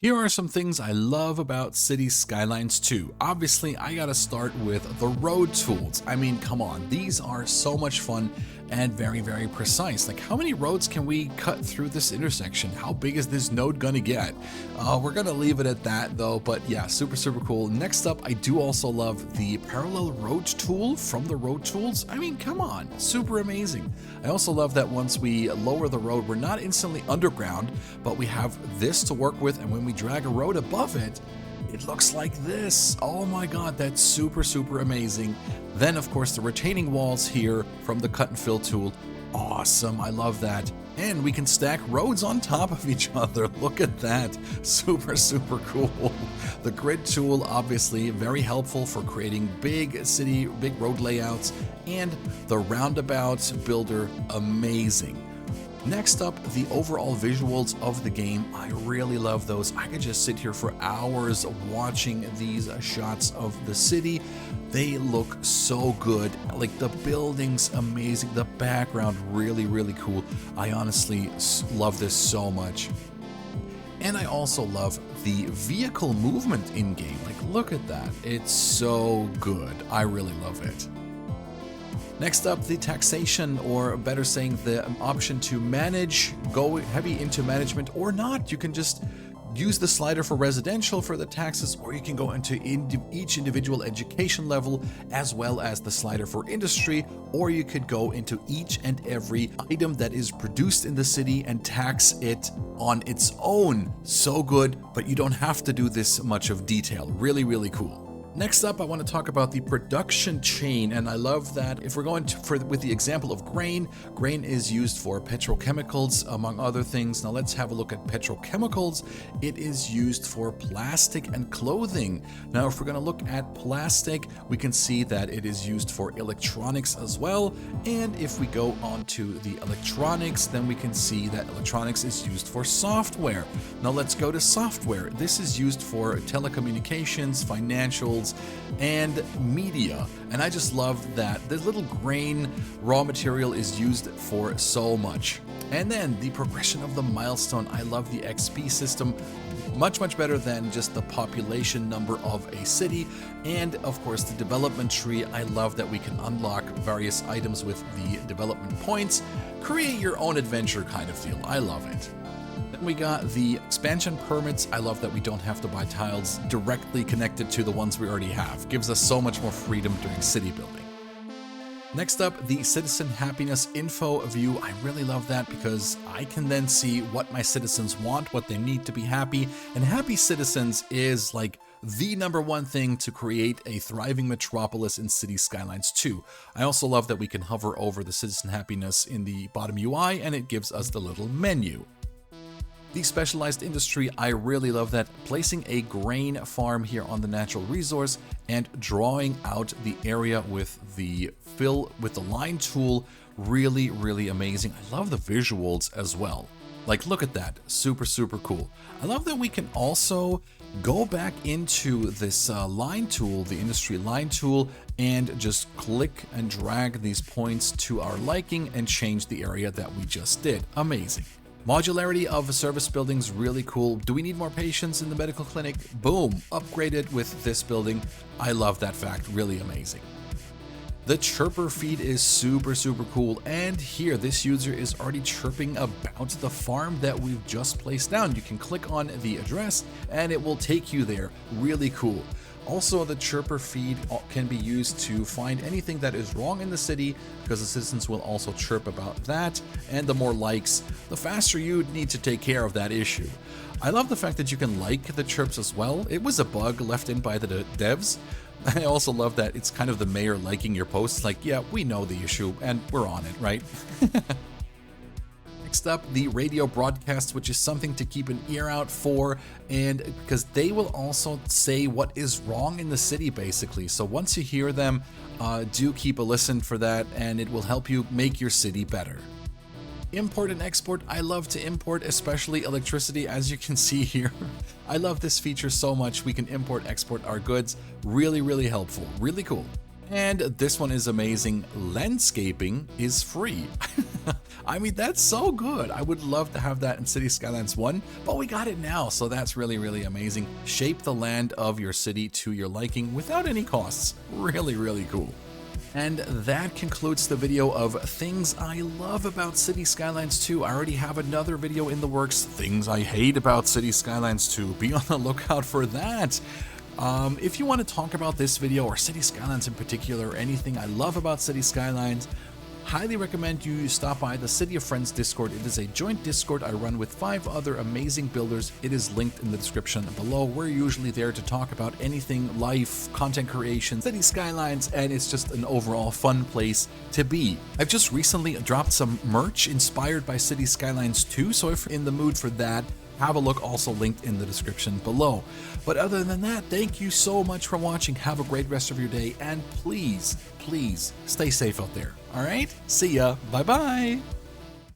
Here are some things I love about Cities Skylines 2. Obviously, I gotta start with the road tools. I mean, come on, these are so much fun and very precise. Like, how many roads can we cut through this intersection? How big is this node gonna get? We're gonna leave it at that though, but yeah, super cool. Next up, I do also love the parallel road tool from the road tools. I mean, come on, super amazing. I also love that once we lower the road, we're not instantly underground, but we have this to work with, and when we drag a road above it, it looks like this. Oh my god, that's super amazing. Then of course the retaining walls here from the cut and fill tool. Awesome, I love that. And we can stack roads on top of each other. Look at that. Super cool. The grid tool, obviously very helpful for creating big road layouts. And the roundabout builder, amazing. Next up, the overall visuals of the game. I really love those. I could just sit here for hours watching these shots of the city. They look so good. Like, the buildings, amazing. The background, really cool. I honestly love this so much. And I also love the vehicle movement in game. Like, look at that. It's so good. I really love it. Next up, the taxation, or better saying, the option to manage, go heavy into management or not. You can just use the slider for residential for the taxes, or you can go into each individual education level, as well as the slider for industry, or you could go into each and every item that is produced in the city and tax it on its own. So good, but you don't have to do this much of detail. Really cool. Next up, I want to talk about the production chain, and I love that if we're going with the example of grain is used for petrochemicals, among other things. Now let's have a look at petrochemicals. It is used for plastic and clothing. Now, if we're going to look at plastic, we can see that it is used for electronics as well. And if we go on to the electronics, then we can see that electronics is used for software. Now let's go to software. This is used for telecommunications, financials, and media. And I just love that the little grain raw material is used for so much. And then the progression of the milestone. I love the XP system. Much better than just the population number of a city. And of course the development tree. I love that we can unlock various items with the development points. Create your own adventure kind of feel. I love it. Then we got the expansion permits. I love that we don't have to buy tiles directly connected to the ones we already have. Gives us so much more freedom during city building. Next up, the citizen happiness info view. I really love that because I can then see what my citizens want, what they need to be happy. And happy citizens is like the #1 thing to create a thriving metropolis in Cities Skylines 2. I also love that we can hover over the citizen happiness in the bottom UI and it gives us the little menu. The specialized industry, I really love that. Placing a grain farm here on the natural resource and drawing out the area with the line tool, really amazing. I love the visuals as well. Like, look at that, super cool. I love that we can also go back into this line tool, the industry line tool, and just click and drag these points to our liking and change the area that we just did. Amazing. Modularity of service buildings, really cool. Do we need more patients in the medical clinic? Boom, upgraded with this building. I love that fact, really amazing. The chirper feed is super cool, and here this user is already chirping about the farm that we've just placed down. You can click on the address and it will take you there. Really cool. Also, the chirper feed can be used to find anything that is wrong in the city, because the citizens will also chirp about that, and the more likes, the faster you need to take care of that issue. I love the fact that you can like the chirps as well. It was a bug left in by the devs. I also love that it's kind of the mayor liking your posts, like, yeah, we know the issue and we're on it, right? Next up, the radio broadcasts, which is something to keep an ear out for, and because they will also say what is wrong in the city, basically. So once you hear them, do keep a listen for that, and it will help you make your city better. Import and export. I love to import, especially electricity, as you can see here. I love this feature so much. We can import, export our goods. Really helpful. Really cool. And this one is amazing. Landscaping is free. I mean, that's so good. I would love to have that in City Skylines 1, but we got it now, so that's really, really amazing. Shape the land of your city to your liking without any costs. Really, really cool. And that concludes the video of things I love about City Skylines 2. I already have another video in the works, things I hate about City Skylines 2. Be on the lookout for that. If you want to talk about this video or City Skylines in particular, or anything I love about City Skylines, highly recommend you stop by the City of Friends Discord. It is a joint Discord I run with 5 other amazing builders. It is linked in the description below. We're usually there to talk about anything life, content creation, City Skylines, and it's just an overall fun place to be. I've just recently dropped some merch inspired by City Skylines 2, so if you're in the mood for that, have a look, also linked in the description below. But other than that, thank you so much for watching. Have a great rest of your day, and please, please stay safe out there. All right? See ya. Bye-bye.